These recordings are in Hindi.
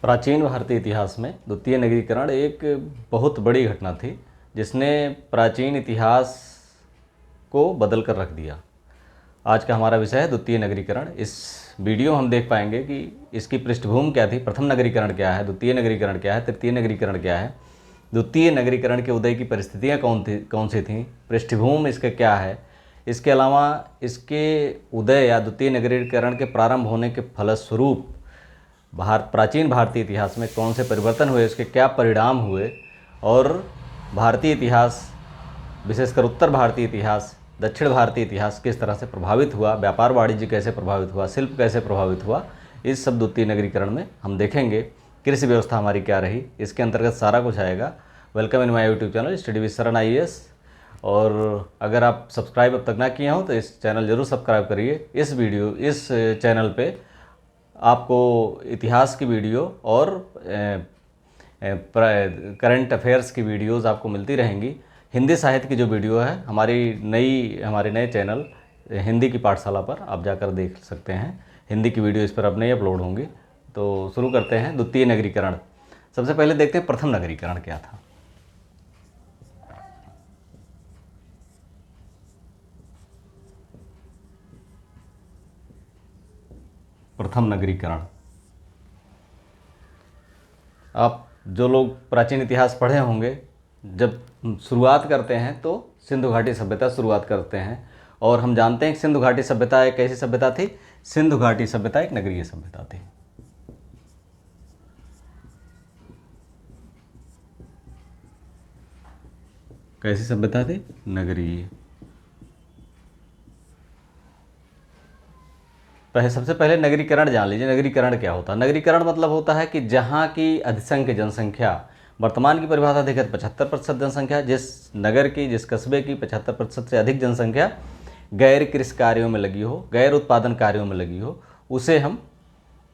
प्राचीन भारतीय इतिहास में द्वितीय नगरीकरण एक बहुत बड़ी घटना थी जिसने प्राचीन इतिहास को बदल कर रख दिया। आज का हमारा विषय है द्वितीय नगरीकरण। इस वीडियो में हम देख पाएंगे कि इसकी पृष्ठभूमि क्या थी, प्रथम नगरीकरण क्या है, द्वितीय नगरीकरण क्या है, तृतीय नगरीकरण क्या है, द्वितीय नगरीकरण के उदय की परिस्थितियाँ कौन सी थीं, पृष्ठभूमि इसका क्या है। इसके अलावा इसके उदय या द्वितीय नगरीकरण के प्रारंभ होने के फलस्वरूप प्राचीन भारतीय इतिहास में कौन से परिवर्तन हुए, उसके क्या परिणाम हुए, और भारतीय इतिहास विशेषकर उत्तर भारतीय इतिहास, दक्षिण भारतीय इतिहास किस तरह से प्रभावित हुआ, व्यापार वाणिज्य कैसे प्रभावित हुआ, शिल्प कैसे प्रभावित हुआ, इस सब द्वितीय नगरीकरण में हम देखेंगे। कृषि व्यवस्था हमारी क्या रही, इसके अंतर्गत सारा कुछ आएगा। Welcome in my YouTube channel study with शरण IAS। और अगर आप सब्सक्राइब अब तक ना किए हो तो इस चैनल जरूर सब्सक्राइब करिए। इस चैनल पे आपको इतिहास की वीडियो और करंट अफेयर्स की वीडियोस आपको मिलती रहेंगी। हिंदी साहित्य की जो वीडियो है हमारे नए चैनल हिंदी की पाठशाला पर आप जाकर देख सकते हैं। हिंदी की वीडियो इस पर अब नहीं अपलोड होंगी। तो शुरू करते हैं द्वितीय नगरीकरण। सबसे पहले देखते हैं प्रथम नगरीकरण क्या था। प्रथम नगरीकरण, आप जो लोग प्राचीन इतिहास पढ़े होंगे, जब शुरुआत करते हैं तो सिंधु घाटी सभ्यता शुरुआत करते हैं। और हम जानते हैं कि सिंधु घाटी सभ्यता एक कैसी सभ्यता थी। सिंधु घाटी सभ्यता एक नगरीय सभ्यता थी। कैसी सभ्यता थी? नगरीय। सबसे पहले नगरीकरण जान लीजिए। नगरीकरण क्या होता है? नगरीकरण मतलब होता है कि जहाँ की अधिसंख्य जनसंख्या, वर्तमान की परिभाषा देखें तो 75% जनसंख्या, जिस नगर की, जिस कस्बे की 75% से अधिक जनसंख्या गैर कृषि कार्यों में लगी हो, गैर उत्पादन कार्यों में लगी हो, उसे हम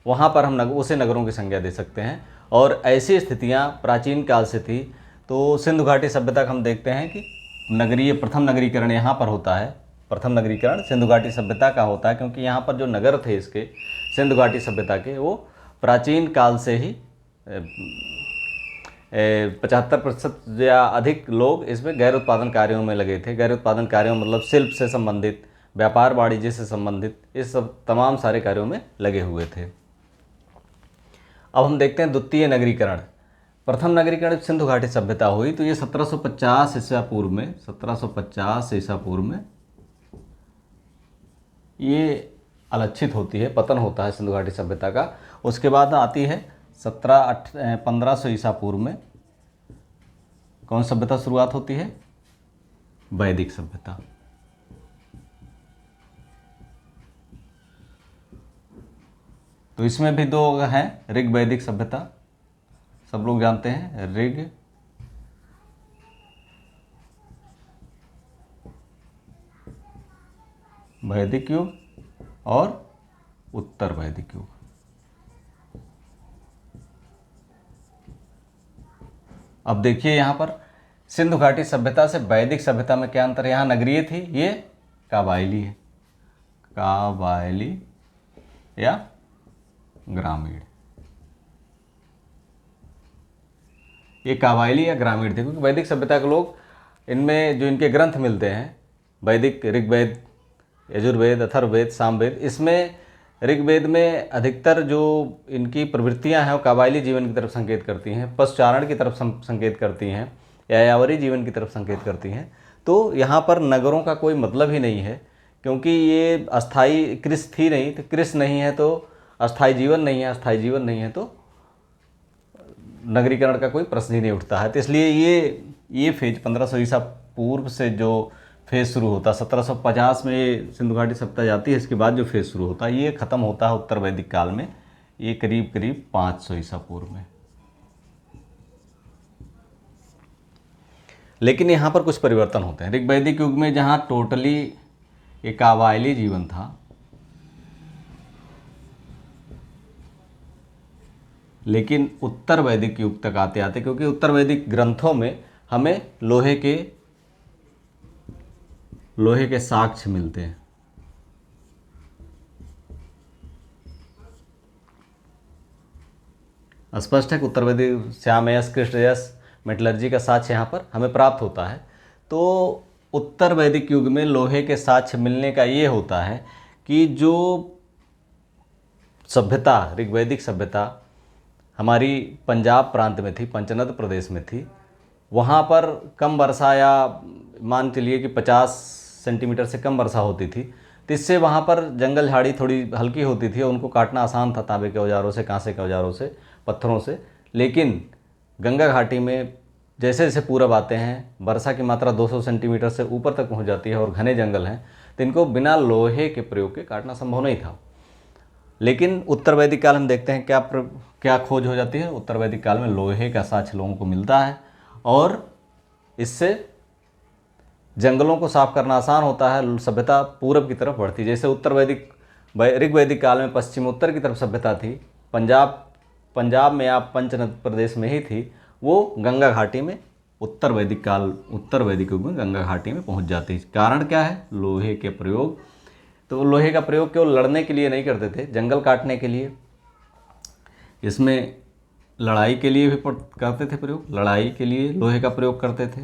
वहाँ पर उसे नगरों की संज्ञा दे सकते हैं। और ऐसी स्थितियाँ प्राचीन काल से थी। तो सिंधु घाटी सभ्यता हम देखते हैं कि प्रथम नगरीकरण यहाँ पर होता है। प्रथम नगरीकरण सिंधु घाटी सभ्यता का होता है, क्योंकि यहाँ पर जो नगर थे इसके सिंधु घाटी सभ्यता के, वो प्राचीन काल से ही 75% या अधिक लोग इसमें गैर उत्पादन कार्यों में लगे थे। गैर उत्पादन कार्यों मतलब शिल्प से संबंधित, व्यापार वाणिज्य से संबंधित, इस सब तमाम सारे कार्यों में लगे हुए थे। अब हम देखते हैं द्वितीय नगरीकरण। प्रथम नगरीकरण सिंधु घाटी सभ्यता हुई तो ये 1750 ईसा पूर्व में, 1750 ईसा पूर्व में ये अलक्षित होती है, पतन होता है सिंधु घाटी सभ्यता का। उसके बाद आती है 1500 ईसा पूर्व में कौन सभ्यता शुरुआत होती है? वैदिक सभ्यता। तो इसमें भी दो हैं, ऋग वैदिक सभ्यता, सब लोग जानते हैं, ऋग वैदिक युग और उत्तर वैदिक युग। अब देखिए यहाँ पर सिंधु घाटी सभ्यता से वैदिक सभ्यता में क्या अंतर है? यहाँ नगरीय थी, ये काबाइली है, काबाइली या ग्रामीण। ये काबाइली या ग्रामीण थे, क्योंकि वैदिक सभ्यता के लोग, इनमें जो इनके ग्रंथ मिलते हैं, वैदिक ऋग्वेद, यजुर्वेद, अथर्ववेद, सामवेद, इसमें ऋग्वेद में अधिकतर जो इनकी प्रवृत्तियां हैं वो काबाइली जीवन की तरफ संकेत करती हैं, पशुचारण की तरफ संकेत करती हैं, यायावरी जीवन की तरफ संकेत करती हैं। तो यहाँ पर नगरों का कोई मतलब ही नहीं है, क्योंकि ये अस्थाई कृषि थी नहीं, तो कृषि नहीं है तो अस्थाई जीवन नहीं है, अस्थाई जीवन नहीं है तो नगरीकरण का कोई प्रश्न ही नहीं उठता है। तो इसलिए ये फेज 1500 ईसा पूर्व से जो फेज शुरू होता है, 1750 में ये सिंधु घाटी सभ्यता जाती है, इसके बाद जो फेज शुरू होता है ये ख़त्म होता है उत्तर वैदिक काल में, ये करीब करीब 500 ईसा पूर्व में। लेकिन यहाँ पर कुछ परिवर्तन होते हैं। ऋग वैदिक युग में जहाँ टोटली एक काबाइली जीवन था, लेकिन उत्तर वैदिक युग तक आते आते, क्योंकि उत्तर वैदिक ग्रंथों में हमें लोहे के साक्ष्य मिलते हैं। स्पष्ट है कि उत्तर वैदिक श्यामयस कृष्णयस मेटलर्जी का साक्ष्य यहाँ पर हमें प्राप्त होता है। तो उत्तर वैदिक युग में लोहे के साक्ष्य मिलने का ये होता है कि जो सभ्यता, ऋग्वैदिक सभ्यता हमारी पंजाब प्रांत में थी, पंचनद प्रदेश में थी, वहाँ पर कम वर्षा या मान चलिए कि 50 सेंटीमीटर से कम वर्षा होती थी, तो इससे वहाँ पर जंगल झाड़ी थोड़ी हल्की होती थी और उनको काटना आसान था तांबे के औजारों से, कांसे के औजारों से, पत्थरों से। लेकिन गंगा घाटी में जैसे जैसे पूरब आते हैं, वर्षा की मात्रा 200 सेंटीमीटर से ऊपर तक पहुँच जाती है और घने जंगल हैं, तो इनको बिना लोहे के प्रयोग के काटना संभव नहीं था। लेकिन उत्तर वैदिक काल हम देखते हैं क्या खोज हो जाती है। उत्तर वैदिक काल में लोहे का साक्ष्य लोगों को मिलता है और इससे जंगलों को साफ करना आसान होता है, सभ्यता पूरब की तरफ बढ़ती। जैसे ऋग्वैदिक काल में पश्चिमोत्तर की तरफ सभ्यता थी, पंजाब में या पंचनद प्रदेश में ही थी, वो गंगा घाटी में उत्तर वैदिक युग में गंगा घाटी में पहुंच जाती है। कारण क्या है? लोहे के प्रयोग। तो लोहे का प्रयोग केवल लड़ने के लिए नहीं करते थे, जंगल काटने के लिए, इसमें लड़ाई के लिए भी करते थे प्रयोग। लड़ाई के लिए लोहे का प्रयोग करते थे,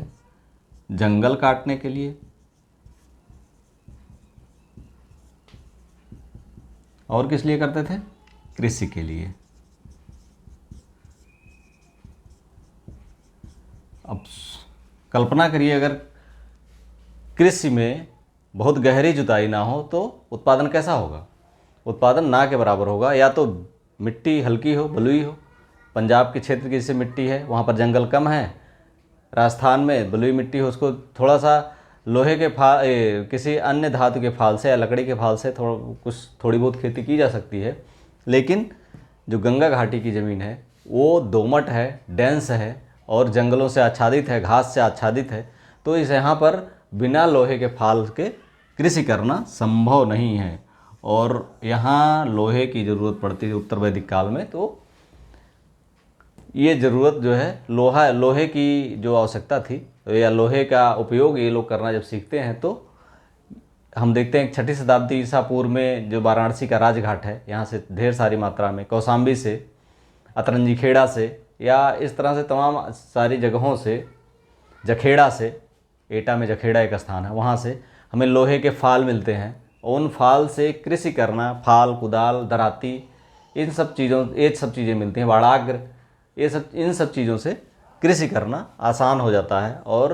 जंगल काटने के लिए, और किस लिए करते थे? कृषि के लिए। अब कल्पना करिए, अगर कृषि में बहुत गहरी जुताई ना हो तो उत्पादन कैसा होगा? उत्पादन ना के बराबर होगा। या तो मिट्टी हल्की हो, बलुई हो, पंजाब के क्षेत्र की जैसे मिट्टी है, वहाँ पर जंगल कम है, राजस्थान में बलुई मिट्टी हो, उसको थोड़ा सा लोहे के किसी अन्य धातु के फाल से या लकड़ी के फाल से थोड़ी बहुत खेती की जा सकती है। लेकिन जो गंगा घाटी की ज़मीन है वो दोमट है, डेंस है और जंगलों से आच्छादित है, घास से आच्छादित है। तो इस यहाँ पर बिना लोहे के फाल के कृषि करना संभव नहीं है और यहाँ लोहे की ज़रूरत पड़ती है उत्तर वैदिक काल में। तो ये ज़रूरत जो है, लोहे की जो आवश्यकता थी या लोहे का उपयोग ये लोग करना जब सीखते हैं, तो हम देखते हैं 6ठी शताब्दी ईसा पूर्व में जो वाराणसी का राजघाट है, यहाँ से ढेर सारी मात्रा में कौसाम्बी से, अतरंजी खेड़ा से या इस तरह से तमाम सारी जगहों से, जखेड़ा से, एटा में जखेड़ा एक स्थान है, वहाँ से हमें लोहे के फाल मिलते हैं। उन फाल से कृषि करना, फाल, कुदाल, दराती, ये सब चीज़ें मिलती हैं, बाड़ाग्र, इन सब चीज़ों से कृषि करना आसान हो जाता है। और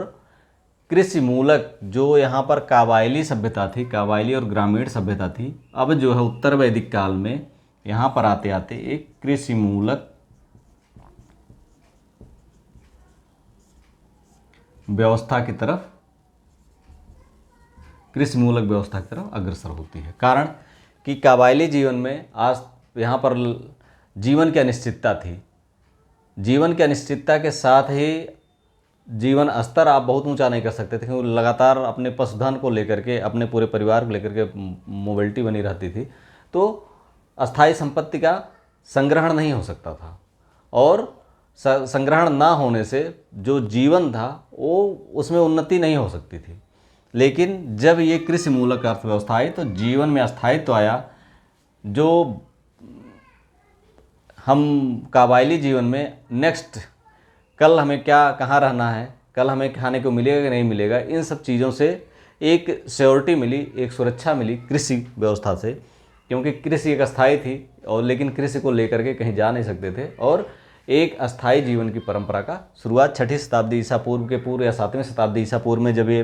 कृषि मूलक जो यहाँ पर काबाइली सभ्यता थी, काबाइली और ग्रामीण सभ्यता थी, अब जो है उत्तर वैदिक काल में यहाँ पर आते आते एक कृषि मूलक व्यवस्था की तरफ अग्रसर होती है। कारण कि काबाइली जीवन में आज यहाँ पर जीवन की अनिश्चितता थी। जीवन की अनिश्चितता के साथ ही जीवन स्तर आप बहुत ऊंचा नहीं कर सकते थे, क्योंकि लगातार अपने पशुधन को लेकर के, अपने पूरे परिवार को लेकर के मोबिलिटी बनी रहती थी। तो अस्थायी संपत्ति का संग्रहण नहीं हो सकता था और संग्रहण ना होने से जो जीवन था वो उसमें उन्नति नहीं हो सकती थी। लेकिन जब ये कृषि मूलक अर्थव्यवस्था आई तो जीवन में स्थायित्व आया। जो हम काबाइली जीवन में नेक्स्ट, कल हमें कहाँ रहना है, कल हमें खाने को मिलेगा कि नहीं मिलेगा, इन सब चीज़ों से एक श्योरिटी मिली, एक सुरक्षा मिली कृषि व्यवस्था से। क्योंकि कृषि एक अस्थायी थी और लेकिन कृषि को लेकर के कहीं जा नहीं सकते थे और एक अस्थायी जीवन की परंपरा का शुरुआत 6ठी शताब्दी ईसा पूर्व के पूर्व या 7वीं शताब्दी ईसा पूर्व में जब ये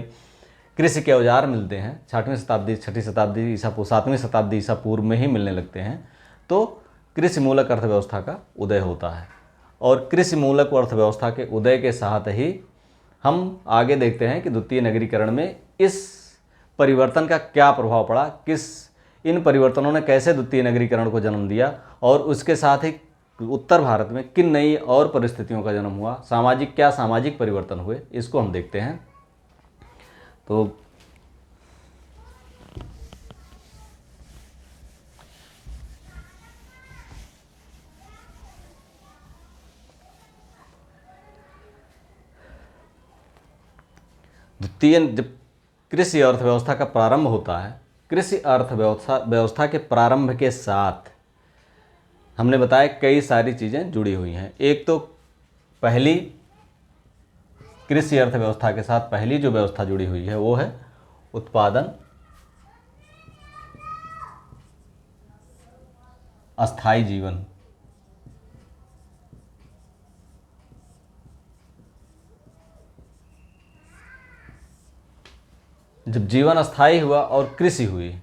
कृषि के औजार मिलते हैं, 6ठी शताब्दी ईसा पूर्व में ही मिलने लगते हैं, तो कृषि मूलक अर्थव्यवस्था का उदय होता है। और कृषि मूलक अर्थव्यवस्था के उदय के साथ ही हम आगे देखते हैं कि द्वितीय नगरीकरण में इस परिवर्तन का क्या प्रभाव पड़ा, इन परिवर्तनों ने कैसे द्वितीय नगरीकरण को जन्म दिया और उसके साथ ही उत्तर भारत में किन नई और परिस्थितियों का जन्म हुआ, सामाजिक परिवर्तन हुए, इसको हम देखते हैं। तो जब कृषि अर्थव्यवस्था का प्रारंभ होता है, कृषि अर्थव्यवस्था के प्रारंभ के साथ हमने बताया कई सारी चीज़ें जुड़ी हुई हैं। एक तो पहली कृषि अर्थव्यवस्था के साथ पहली जो व्यवस्था जुड़ी हुई है वो है उत्पादन, अस्थाई जीवन। जब जीवन अस्थाई हुआ और कृषि हुई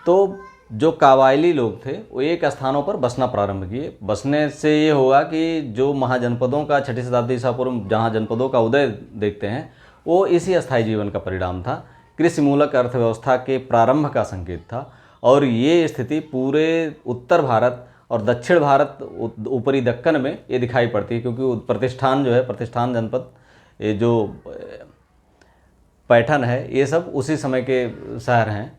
तो जो कबायली लोग थे वो एक स्थानों पर बसना प्रारंभ किए। बसने से ये होगा कि जो महाजनपदों का 6ठी शताब्दी ईसा पूर्व जहाँ जनपदों का उदय देखते हैं वो इसी अस्थाई जीवन का परिणाम था। कृषि मूलक अर्थव्यवस्था के प्रारंभ का संकेत था और ये स्थिति पूरे उत्तर भारत और दक्षिण भारत ऊपरी दक्कन में ये दिखाई पड़ती है, क्योंकि प्रतिष्ठान जो है, प्रतिष्ठान जनपद, ये जो पैठन है, ये सब उसी समय के शहर हैं।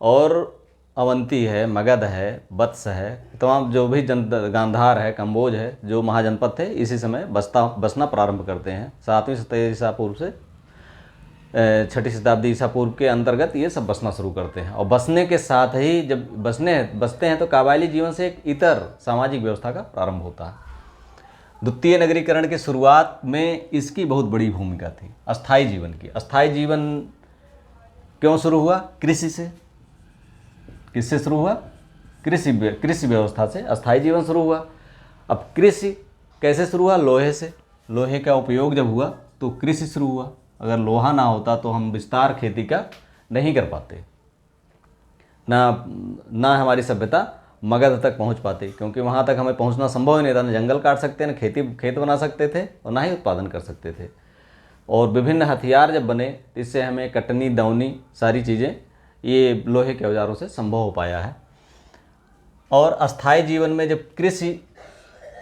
और अवंती है, मगध है, वत्स है, तमाम जो भी गांधार है, कंबोज है, जो महाजनपद थे इसी समय बसना प्रारंभ करते हैं। 7वीं शताब्दी ईसा पूर्व से 6ठी शताब्दी ईसा पूर्व के अंतर्गत ये सब बसना शुरू करते हैं। और बसने के साथ ही जब बसते हैं तो कबायली जीवन से एक इतर सामाजिक व्यवस्था का प्रारंभ होता है। द्वितीय नगरीकरण की शुरुआत में इसकी बहुत बड़ी भूमिका थी अस्थाई जीवन की। अस्थाई जीवन क्यों शुरू हुआ? कृषि से। किससे शुरू हुआ? कृषि व्यवस्था से अस्थाई जीवन शुरू हुआ। अब कृषि कैसे शुरू हुआ? लोहे से। लोहे का उपयोग जब हुआ तो कृषि शुरू हुआ। अगर लोहा ना होता तो हम विस्तार खेती का नहीं कर पाते, ना हमारी सभ्यता मगध तक पहुंच पाती, क्योंकि वहां तक हमें पहुंचना संभव ही नहीं था। ना जंगल काट सकते, ना खेत बना सकते थे और ना ही उत्पादन कर सकते थे। और विभिन्न हथियार जब बने तो इससे हमें कटनी, दौनी, सारी चीज़ें ये लोहे के औजारों से संभव हो पाया है। और अस्थाई जीवन में जब कृषि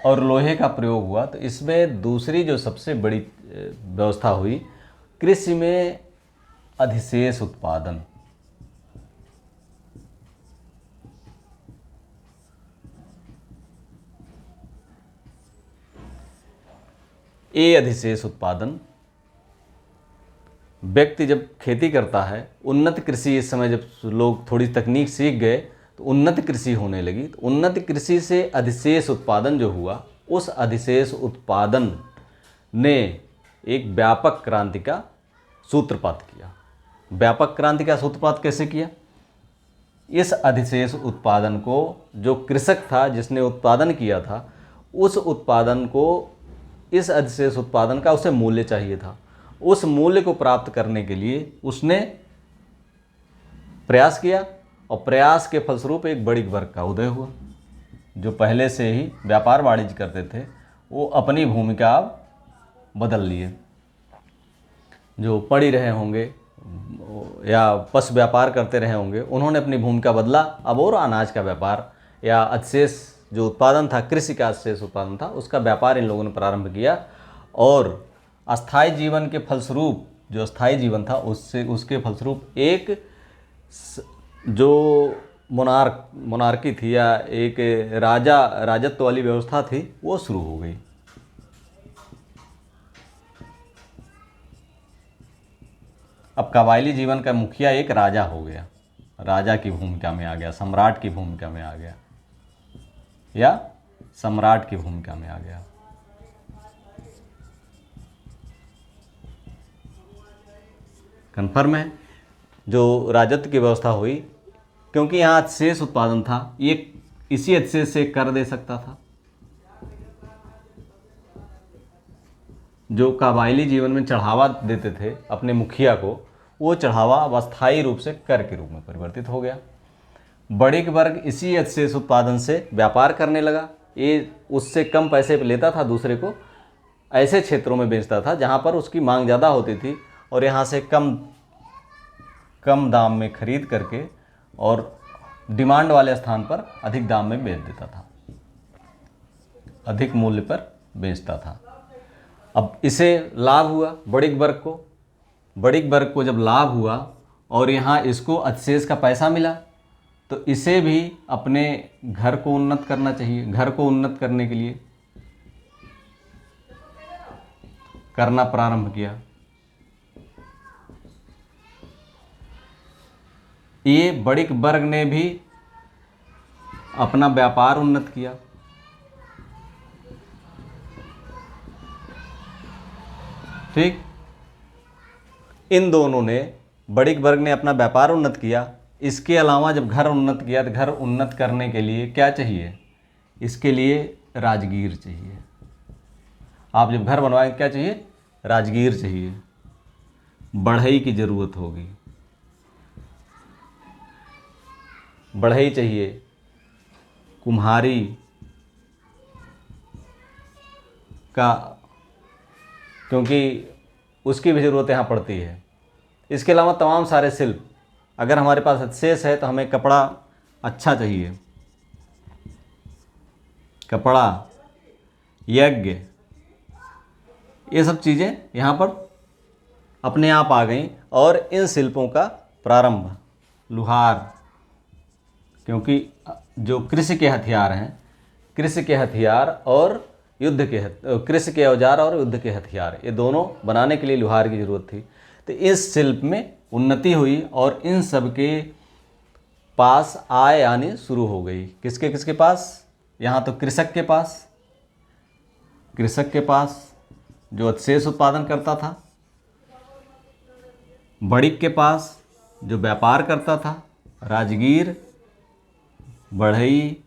और लोहे का प्रयोग हुआ तो इसमें दूसरी जो सबसे बड़ी व्यवस्था हुई, कृषि में अधिशेष उत्पादन। ये अधिशेष उत्पादन व्यक्ति जब खेती करता है, उन्नत कृषि, इस समय जब लोग थोड़ी तकनीक सीख गए तो उन्नत कृषि होने लगी। तो उन्नत कृषि से अधिशेष उत्पादन जो हुआ, उस अधिशेष उत्पादन ने एक व्यापक क्रांति का सूत्रपात किया। व्यापक क्रांति का सूत्रपात कैसे किया? इस अधिशेष उत्पादन को जो कृषक था जिसने उत्पादन किया था, उस उत्पादन को, इस अधिशेष उत्पादन का उसे मूल्य चाहिए था। उस मूल्य को प्राप्त करने के लिए उसने प्रयास किया और प्रयास के फलस्वरूप एक बड़ी वर्ग का उदय हुआ। जो पहले से ही व्यापार वाणिज्य करते थे वो अपनी भूमिका अब बदल लिए। जो पढ़ी रहे होंगे या पशु व्यापार करते रहे होंगे, उन्होंने अपनी भूमिका बदला। अब और अनाज का व्यापार या अधिशेष जो उत्पादन था, कृषि का अधिशेष उत्पादन था, उसका व्यापार इन लोगों ने प्रारंभ किया। और अस्थाई जीवन के फलस्वरूप, जो अस्थाई जीवन था उसके फलस्वरूप एक जो मोनार्की थी या एक राजत्व वाली व्यवस्था थी वो शुरू हो गई। अब कबायली जीवन का मुखिया एक राजा हो गया, राजा की भूमिका में आ गया, सम्राट की भूमिका में आ गया या सम्राट की भूमिका में आ गया। कन्फर्म है? जो राजत्व की व्यवस्था हुई, क्योंकि यहाँ अधिशेष उत्पादन था, ये इसी अधिशेष से कर दे सकता था। जो कबायली जीवन में चढ़ावा देते थे अपने मुखिया को, वो चढ़ावा अब अस्थायी रूप से कर के रूप में परिवर्तित हो गया। बड़े वर्ग इसी अधिशेष उत्पादन से व्यापार करने लगा। ये उससे कम पैसे पे लेता था, दूसरे को ऐसे क्षेत्रों में बेचता था जहाँ पर उसकी मांग ज़्यादा होती थी और यहाँ से कम दाम में खरीद करके और डिमांड वाले स्थान पर अधिक दाम में बेच देता था, अधिक मूल्य पर बेचता था। अब इसे लाभ हुआ बड़े वर्ग को जब लाभ हुआ और यहाँ इसको अधिशेष का पैसा मिला, तो इसे भी अपने घर को उन्नत करना चाहिए। घर को उन्नत करने के लिए करना प्रारंभ किया। ये बड़े वर्ग ने भी अपना व्यापार उन्नत किया। ठीक, इन दोनों ने, बणिक वर्ग ने अपना व्यापार उन्नत किया। इसके अलावा जब घर उन्नत किया तो घर उन्नत करने के लिए क्या चाहिए? इसके लिए राजगीर चाहिए। आप जब घर बनवाएं क्या चाहिए? राजगीर चाहिए, बढ़ई की जरूरत होगी, बढ़ई चाहिए, कुम्हारी का, क्योंकि उसकी भी ज़रूरत यहाँ पड़ती है। इसके अलावा तमाम सारे शिल्प, अगर हमारे पास शेष है तो हमें कपड़ा अच्छा चाहिए, कपड़ा, यज्ञ, ये सब चीज़ें यहाँ पर अपने आप आ गई। और इन शिल्पों का प्रारंभ लुहार, क्योंकि जो कृषि के हथियार हैं, कृषि के हथियार और कृषि के औजार और युद्ध के हथियार, ये दोनों बनाने के लिए लुहार की ज़रूरत थी। तो इस शिल्प में उन्नति हुई और इन सब के पास आय आनी शुरू हो गई। किसके किसके पास? यहाँ तो कृषक के पास, कृषक के पास जो अतिशेष उत्पादन करता था, बणिक के पास जो व्यापार करता था, राजगीर, बढ़ई,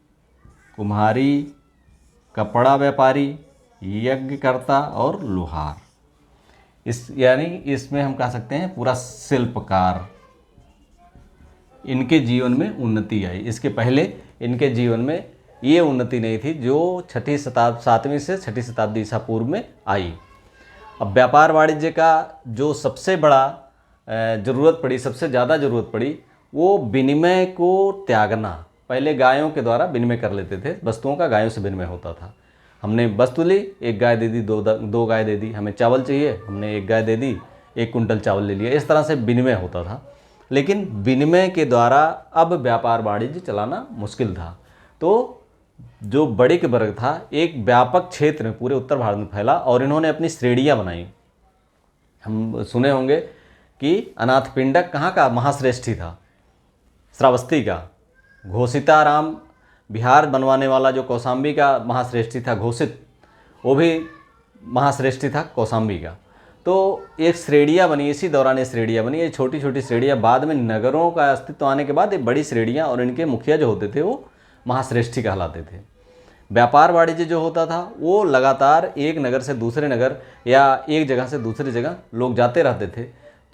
कुम्हारी, कपड़ा व्यापारी, यज्ञकर्ता और लोहार। यानी इसमें हम कह सकते हैं पूरा शिल्पकार, इनके जीवन में उन्नति आई। इसके पहले इनके जीवन में ये उन्नति नहीं थी जो 7वीं से 6वीं शताब्दी ईसा पूर्व में आई। अब व्यापार वाणिज्य का जो सबसे बड़ा ज़रूरत पड़ी, सबसे ज़्यादा ज़रूरत पड़ी, वो विनिमय को त्यागना। पहले गायों के द्वारा विनिमय कर लेते थे, वस्तुओं का गायों से विनिमय होता था। हमने वस्तु ली, एक गाय दे दी, दो गाय दे दी, हमें चावल चाहिए, हमने एक गाय दे दी, 1 कुंटल चावल ले लिया। इस तरह से विनिमय होता था। लेकिन विनिमय के द्वारा अब व्यापार वाणिज्य चलाना मुश्किल था। तो जो बणिक वर्ग था एक व्यापक क्षेत्र में पूरे उत्तर भारत में फैला और इन्होंने अपनी श्रेणियाँ बनाई। हम सुने होंगे कि अनाथपिंडक कहाँ का महाश्रेष्ठी था? श्रावस्ती का। घोषिताराम बिहार बनवाने वाला जो कौशाम्बी का महाश्रेष्ठी था, घोषित, वो भी महाश्रेष्ठी था कौशाम्बी का। तो एक श्रेणियाँ बनी, इसी दौरान ये श्रेणियाँ बनी। ये छोटी छोटी श्रेणियाँ बाद में नगरों का अस्तित्व आने के बाद ये बड़ी श्रेणियाँ, और इनके मुखिया जो होते थे वो महाश्रेष्ठी कहलाते थे। व्यापार वाणिज्य जो होता था वो लगातार एक नगर से दूसरे नगर या एक जगह से दूसरी जगह लोग जाते रहते थे।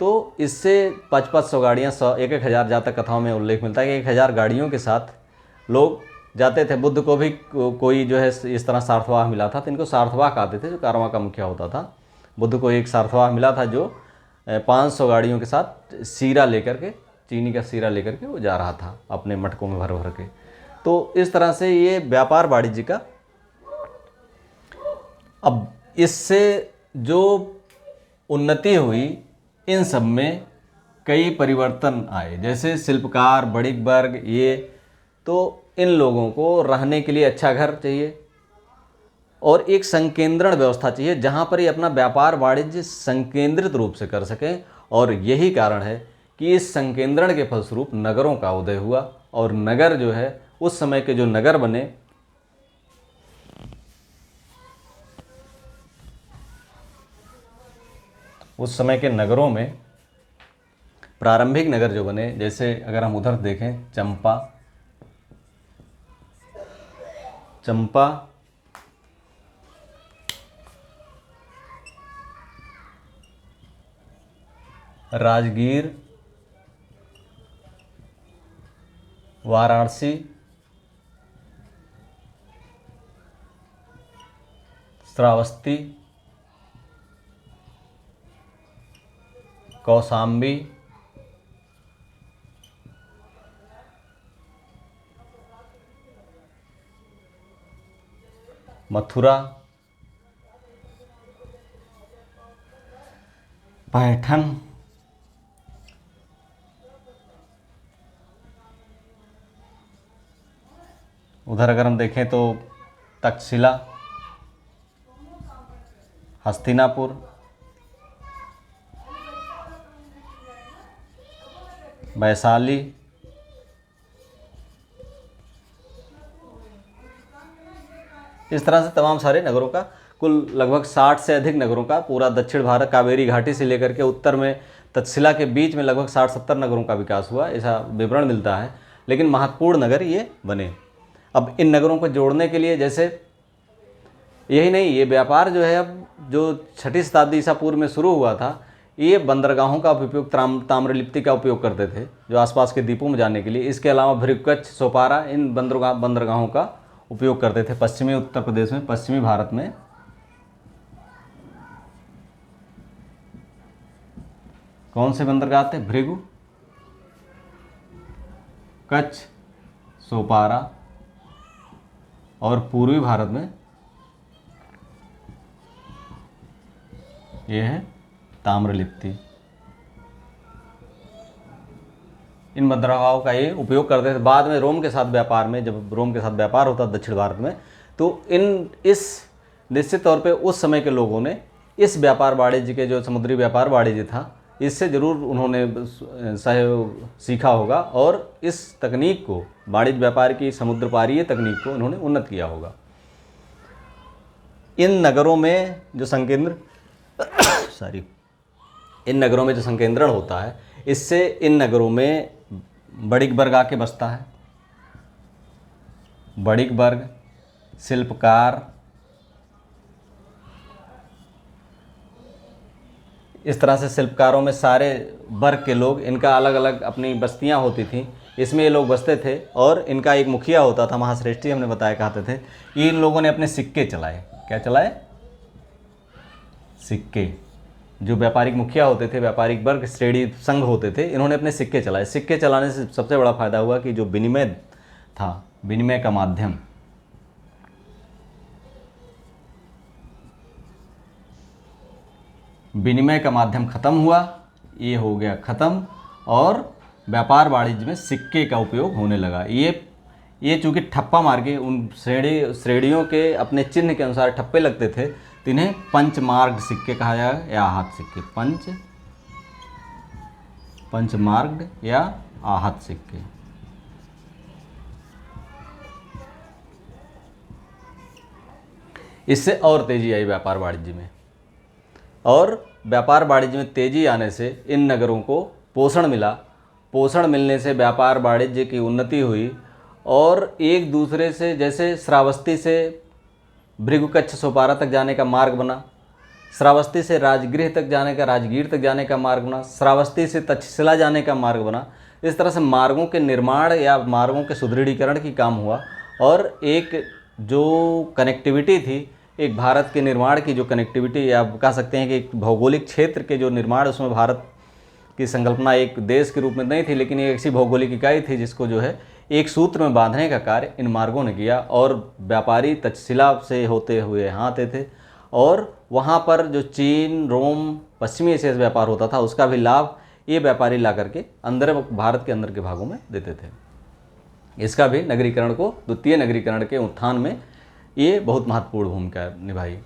तो इससे 500-500 गाड़ियाँ, 1,000 जहाँ तक कथाओं में उल्लेख मिलता है कि 1,000 गाड़ियों के साथ लोग जाते थे। बुद्ध को भी कोई जो है इस तरह सार्थवाह मिला था, तो इनको सार्थवाह कहते थे, जो कारवां का मुखिया होता था। बुद्ध को एक सार्थवाह मिला था जो 500 गाड़ियों के साथ सीरा लेकर के, चीनी का सीरा लेकर के वो जा रहा था अपने मटकों में भर भर के। तो इस तरह से ये व्यापार वाणिज्य का, अब इससे जो उन्नति हुई इन सब में कई परिवर्तन आए। जैसे शिल्पकार, बणिक वर्ग, ये तो इन लोगों को रहने के लिए अच्छा घर चाहिए और एक संकेंद्रण व्यवस्था चाहिए जहाँ पर ये अपना व्यापार वाणिज्य संकेंद्रित रूप से कर सकें। और यही कारण है कि इस संकेंद्रण के फलस्वरूप नगरों का उदय हुआ। और नगर जो है, उस समय के जो नगर बने, उस समय के नगरों में प्रारंभिक नगर जो बने, जैसे अगर हम उधर देखें, चंपा, राजगीर, वाराणसी, श्रावस्ती, कौशाम्बी, मथुरा, पैठन, उधर अगर हम देखें तो तक्षशिला, हस्तिनापुर, वैशाली, इस तरह से तमाम सारे नगरों का, कुल लगभग 60 से अधिक नगरों का पूरा दक्षिण भारत कावेरी घाटी से लेकर के उत्तर में तक्षशिला के बीच में लगभग 60-70 नगरों का विकास हुआ, ऐसा विवरण मिलता है। लेकिन महत्वपूर्ण नगर ये बने। अब इन नगरों को जोड़ने के लिए, जैसे यही नहीं, ये व्यापार जो है अब जो 6ठी शताब्दी ईसा पूर्व में शुरू हुआ था, ये बंदरगाहों का उपयोग, ताम्रलिप्ति का उपयोग करते थे जो आसपास के द्वीपों में जाने के लिए। इसके अलावा भृगुकच्छ, सोपारा, इन बंदरगाहों का उपयोग करते थे पश्चिमी उत्तर प्रदेश में, पश्चिमी भारत में। कौन से बंदरगाह थे? भृगु, कच्छ, सोपारा, और पूर्वी भारत में ये है ताम्रलिप्ति। इन बंदरगाहों का ये उपयोग करते थे। बाद में रोम के साथ व्यापार में, जब रोम के साथ व्यापार होता दक्षिण भारत में, तो इस निश्चित तौर पे उस समय के लोगों ने इस व्यापार वाणिज्य के, जो समुद्री व्यापार वाणिज्य था, इससे ज़रूर उन्होंने सहयोग सीखा होगा और इस तकनीक को, वाणिज्य व्यापार की समुद्र पारीय तकनीक को उन्होंने उन्नत किया होगा। इन नगरों में जो इन नगरों में जो संकेंद्रण होता है, इससे इन नगरों में बड़िक वर्ग आके बसता है। बड़िक वर्ग, शिल्पकार, इस तरह से शिल्पकारों में सारे वर्ग के लोग, इनका अलग अलग अपनी बस्तियां होती थी, इसमें ये लोग बसते थे और इनका एक मुखिया होता था, महाश्रेष्ठी हमने बताया कहते थे। इन लोगों ने अपने सिक्के चलाए। क्या चलाए? सिक्के। जो व्यापारिक मुखिया होते थे, व्यापारिक वर्ग, श्रेणी संघ होते थे, इन्होंने अपने सिक्के चलाए। सिक्के चलाने से सबसे बड़ा फायदा हुआ कि जो विनिमय था, विनिमय का माध्यम, विनिमय का माध्यम खत्म हुआ, ये हो गया खत्म, और व्यापार वाणिज्य में सिक्के का उपयोग होने लगा। ये चूँकि ठप्पा मार के उन श्रेणियों के अपने चिन्ह के अनुसार ठप्पे लगते थे, तो इन्हें पंचमार्ग सिक्के कहा जाएगा, या आहत सिक्के। पंचमार्ग या आहत सिक्के। इससे और तेजी आई व्यापार वाणिज्य में, और व्यापार वाणिज्य में तेजी आने से इन नगरों को पोषण मिला। पोषण मिलने से व्यापार वाणिज्य की उन्नति हुई, और एक दूसरे से, जैसे श्रावस्ती से भृगुकच्छ, सोपारा तक जाने का मार्ग बना, श्रावस्ती से राजगृह तक जाने का, राजगीर तक जाने का मार्ग बना, श्रावस्ती से तक्षशिला जाने का मार्ग बना। इस तरह से मार्गों के निर्माण या मार्गों के सुदृढ़ीकरण की काम हुआ, और एक जो कनेक्टिविटी थी, एक भारत के निर्माण की जो कनेक्टिविटी, या कह सकते हैं कि एक भौगोलिक क्षेत्र के जो निर्माण, उसमें भारत की संकल्पना एक देश के रूप में नहीं थी, लेकिन एक ऐसी भौगोलिक इकाई थी जिसको जो है एक सूत्र में बांधने का कार्य इन मार्गों ने किया। और व्यापारी तक्षशिला से होते हुए यहाँ आते थे, और वहाँ पर जो चीन, रोम, पश्चिमी एशिया से व्यापार होता था, उसका भी लाभ ये व्यापारी ला करके अंदर, भारत के अंदर के भागों में देते थे। इसका भी नगरीकरण को, द्वितीय नगरीकरण के उत्थान में ये बहुत महत्वपूर्ण भूमिका निभाई।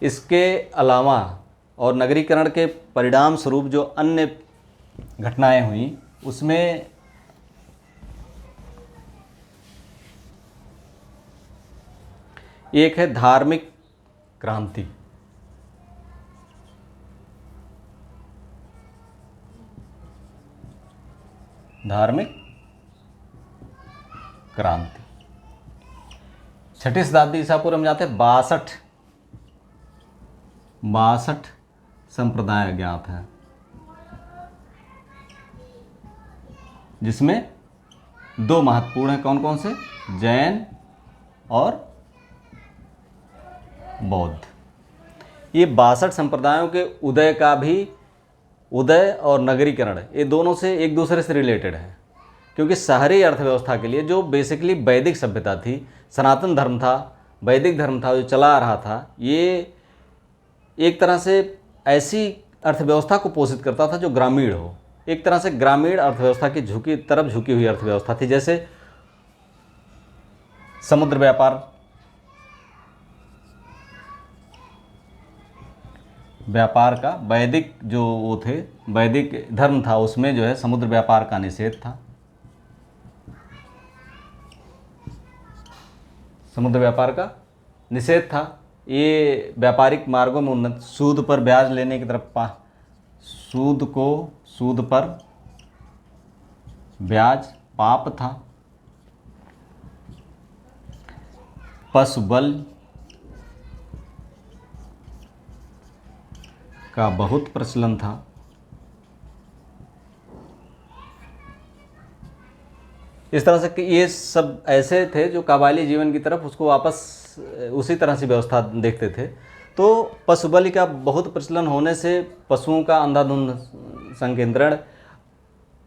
इसके अलावा और नगरीकरण के परिणाम स्वरूप जो अन्य घटनाएं हुई, उसमें एक है धार्मिक क्रांति। धार्मिक क्रांति 6ठी शताब्दी ईसा पूर्व में जाते 62 संप्रदाय ज्ञात हैं, जिसमें 2 महत्वपूर्ण हैं। कौन कौन से? जैन और बौद्ध। ये 62 संप्रदायों के उदय का भी, उदय और नगरीकरण, ये दोनों से एक दूसरे से रिलेटेड है, क्योंकि शहरी अर्थव्यवस्था के लिए जो बेसिकली वैदिक सभ्यता थी, सनातन धर्म था, वैदिक धर्म था जो चला आ रहा था, ये एक तरह से ऐसी अर्थव्यवस्था को पोषित करता था जो ग्रामीण हो, एक तरह से ग्रामीण अर्थव्यवस्था की तरफ झुकी हुई अर्थव्यवस्था थी। जैसे समुद्र व्यापार का वैदिक जो वो थे, वैदिक धर्म था, उसमें जो है समुद्र व्यापार का निषेध था। समुद्र व्यापार का निषेध था। ये व्यापारिक मार्गों में उन्नत, सूद पर ब्याज लेने की तरफ सूद पर ब्याज पाप था। पशुबल का बहुत प्रचलन था। इस तरह से कि ये सब ऐसे थे जो कबायली जीवन की तरफ उसको वापस उसी तरह से व्यवस्था देखते थे। तो पशुबलि का बहुत प्रचलन होने से पशुओं का अंधाधुंध संकेंद्रण,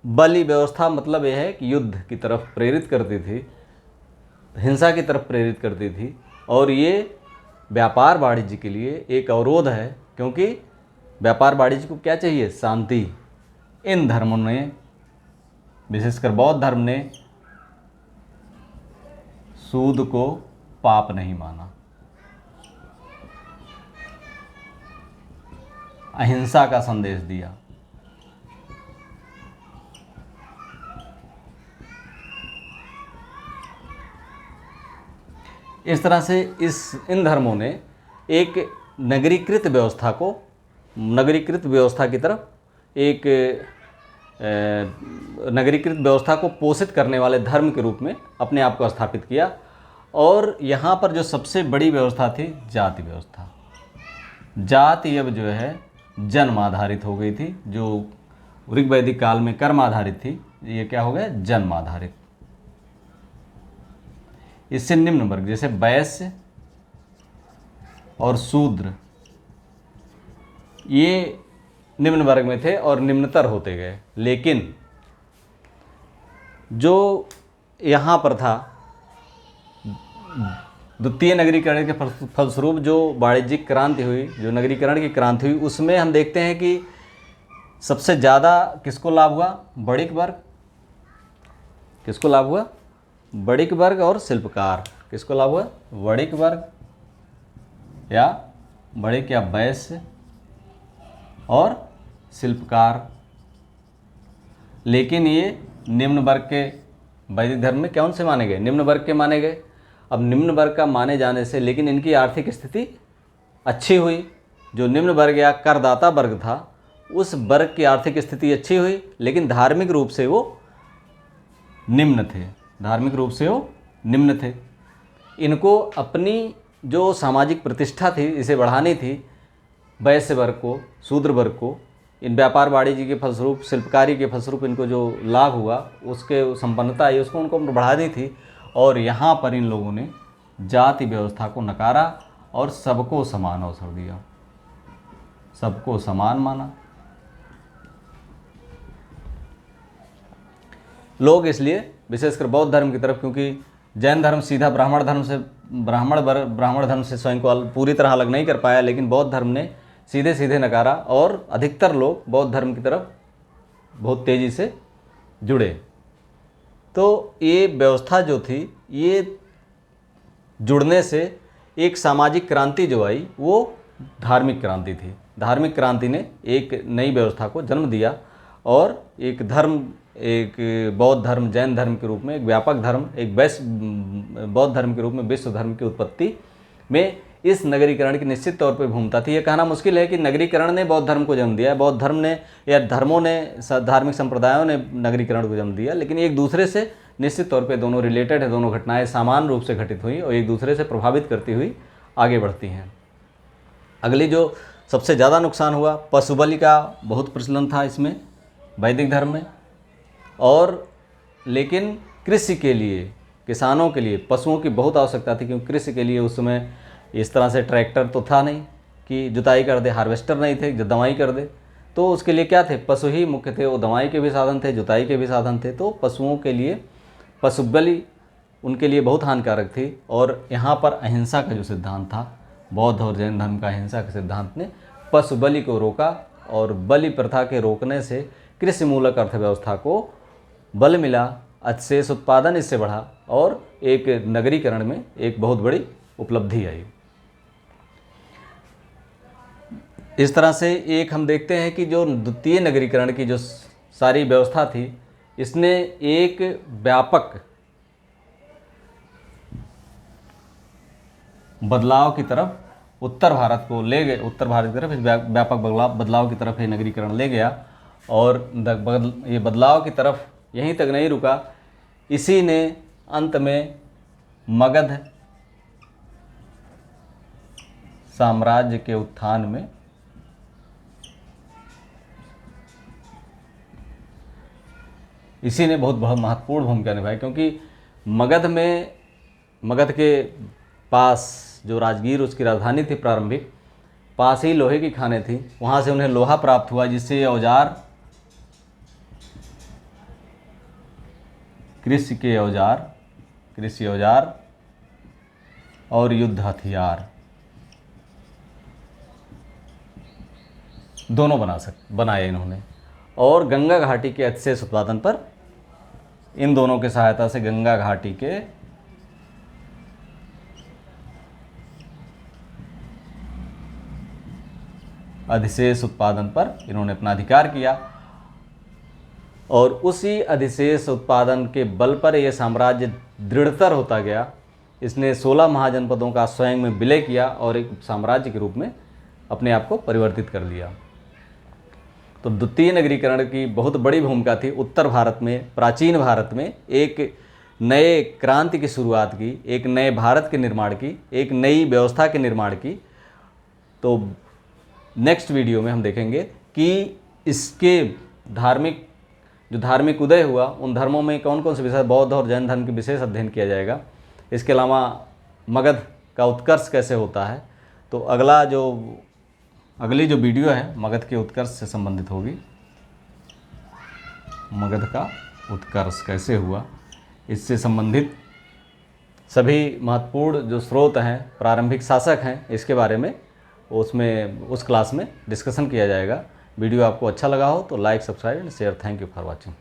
बलि व्यवस्था मतलब यह है कि युद्ध की तरफ प्रेरित करती थी, हिंसा की तरफ प्रेरित करती थी। और ये व्यापार वाणिज्य के लिए एक अवरोध है, क्योंकि व्यापार वाणिज्य को क्या चाहिए? शांति। इन धर्मों ने, विशेषकर बौद्ध धर्म ने, सूद को पाप नहीं माना, अहिंसा का संदेश दिया। इस तरह से इन धर्मों ने एक नगरीकृत व्यवस्था की तरफ, एक नगरीकृत व्यवस्था को पोषित करने वाले धर्म के रूप में अपने आप को स्थापित किया। और यहाँ पर जो सबसे बड़ी व्यवस्था थी जाति व्यवस्था। जाति अब जो है जन्म आधारित हो गई थी। जो ऋग्वैदिक काल में कर्म आधारित थी, ये क्या हो गया? जन्म आधारित। इससे निम्न वर्ग जैसे वैश्य और शूद्र, ये निम्न वर्ग में थे और निम्नतर होते गए। लेकिन जो यहाँ पर था, द्वितीय नगरीकरण के फलस्वरूप जो वाणिज्यिक क्रांति हुई, जो नगरीकरण की क्रांति हुई, उसमें हम देखते हैं कि सबसे ज़्यादा किसको लाभ हुआ? बणिक वर्ग। किसको लाभ हुआ? बणिक वर्ग और शिल्पकार। किसको लाभ हुआ? बणिक वर्ग या बणिक या वैश्य और शिल्पकार। लेकिन ये निम्न वर्ग के वैदिक धर्म में कौन से माने गए? निम्न वर्ग के माने गए। अब निम्न वर्ग का माने जाने से लेकिन इनकी आर्थिक स्थिति अच्छी हुई। जो निम्न वर्ग या करदाता वर्ग था, उस वर्ग की आर्थिक स्थिति अच्छी हुई, लेकिन धार्मिक रूप से वो निम्न थे। धार्मिक रूप से वो निम्न थे। इनको अपनी जो सामाजिक प्रतिष्ठा थी, इसे बढ़ानी थी। वैश्य वर्ग को, शूद्र वर्ग को, इन व्यापार वाणिज्य के फलस्वरूप, शिल्पकारी के फलस्वरूप इनको जो लाभ हुआ, उसके संपन्नता आई, उसको उनको बढ़ानी थी। और यहाँ पर इन लोगों ने जाति व्यवस्था को नकारा और सबको समान अवसर दिया, सबको समान माना। लोग इसलिए विशेषकर बौद्ध धर्म की तरफ, क्योंकि जैन धर्म सीधा ब्राह्मण धर्म से स्वयं को पूरी तरह अलग नहीं कर पाया, लेकिन बौद्ध धर्म ने सीधे सीधे नकारा और अधिकतर लोग बौद्ध धर्म की तरफ बहुत तेज़ी से जुड़े। तो ये व्यवस्था जो थी, ये जुड़ने से एक सामाजिक क्रांति जो आई, वो धार्मिक क्रांति थी। धार्मिक क्रांति ने एक नई व्यवस्था को जन्म दिया और एक धर्म, एक बौद्ध धर्म जैन धर्म के रूप में, एक व्यापक धर्म, एक बौद्ध धर्म के रूप में विश्व धर्म की उत्पत्ति में इस नगरीकरण की निश्चित तौर पर भूमिका थी। ये कहना मुश्किल है कि नगरीकरण ने बौद्ध धर्म को जन्म दिया है, बौद्ध धर्म ने या धर्मों ने, धार्मिक संप्रदायों ने नगरीकरण को जन्म दिया, लेकिन एक दूसरे से निश्चित तौर पे दोनों रिलेटेड है। दोनों घटनाएं समान रूप से घटित हुई और एक दूसरे से प्रभावित करती हुई आगे बढ़ती हैं। अगली जो सबसे ज़्यादा नुकसान हुआ, पशुबलि का बहुत प्रचलन था इसमें वैदिक धर्म में। और लेकिन कृषि के लिए, किसानों के लिए पशुओं की बहुत आवश्यकता थी, क्योंकि कृषि के लिए उस समय इस तरह से ट्रैक्टर तो था नहीं कि जुताई कर दे, हार्वेस्टर नहीं थे जो दवाई कर दे। तो उसके लिए क्या थे? पशु ही मुख्य थे। वो दवाई के भी साधन थे, जुताई के भी साधन थे। तो पशुओं के लिए पशुबलि उनके लिए बहुत हानिकारक थी। और यहाँ पर अहिंसा का जो सिद्धांत था, बौद्ध और जैन धर्म का अहिंसा के सिद्धांत ने पशुबलि को रोका और बलि प्रथा के रोकने से कृषि मूलक अर्थव्यवस्था को बल मिला, अवशेष उत्पादन इससे बढ़ा और एक नगरीकरण में एक बहुत बड़ी उपलब्धि आई। इस तरह से एक हम देखते हैं कि जो द्वितीय नगरीकरण की जो सारी व्यवस्था थी, इसने एक व्यापक बदलाव की तरफ उत्तर भारत को ले गए, उत्तर भारत की तरफ इस व्यापक बदलाव की तरफ ये नगरीकरण ले गया। और ये बदलाव की तरफ यहीं तक नहीं रुका, इसी ने अंत में मगध साम्राज्य के उत्थान में इसी ने बहुत महत्वपूर्ण भूमिका निभाई, क्योंकि मगध के पास जो राजगीर उसकी राजधानी थी प्रारंभिक, पास ही लोहे की खानें थी, वहाँ से उन्हें लोहा प्राप्त हुआ, जिससे औजार, कृषि औजार और युद्ध हथियार दोनों बनाए इन्होंने। और गंगा घाटी के अतिशेष उत्पादन पर, इन दोनों की सहायता से गंगा घाटी के अधिशेष उत्पादन पर इन्होंने अपना अधिकार किया। और उसी अधिशेष उत्पादन के बल पर यह साम्राज्य दृढ़तर होता गया। इसने 16 महाजनपदों का स्वयं में विलय किया और एक साम्राज्य के रूप में अपने आप को परिवर्तित कर लिया। तो द्वितीय नगरीकरण की बहुत बड़ी भूमिका थी उत्तर भारत में, प्राचीन भारत में एक नए क्रांति की शुरुआत की, एक नए भारत के निर्माण की, एक नई व्यवस्था के निर्माण की। तो नेक्स्ट वीडियो में हम देखेंगे कि इसके धार्मिक उदय हुआ, उन धर्मों में कौन कौन से विषय, बौद्ध और जैन धर्म की विशेष अध्ययन किया जाएगा। इसके अलावा मगध का उत्कर्ष कैसे होता है। तो अगली जो वीडियो है मगध के उत्कर्ष से संबंधित होगी। मगध का उत्कर्ष कैसे हुआ, इससे संबंधित सभी महत्वपूर्ण जो स्रोत हैं, प्रारंभिक शासक हैं, इसके बारे में उस क्लास में डिस्कशन किया जाएगा। वीडियो आपको अच्छा लगा हो तो like, subscribe and share. Thank you for watching.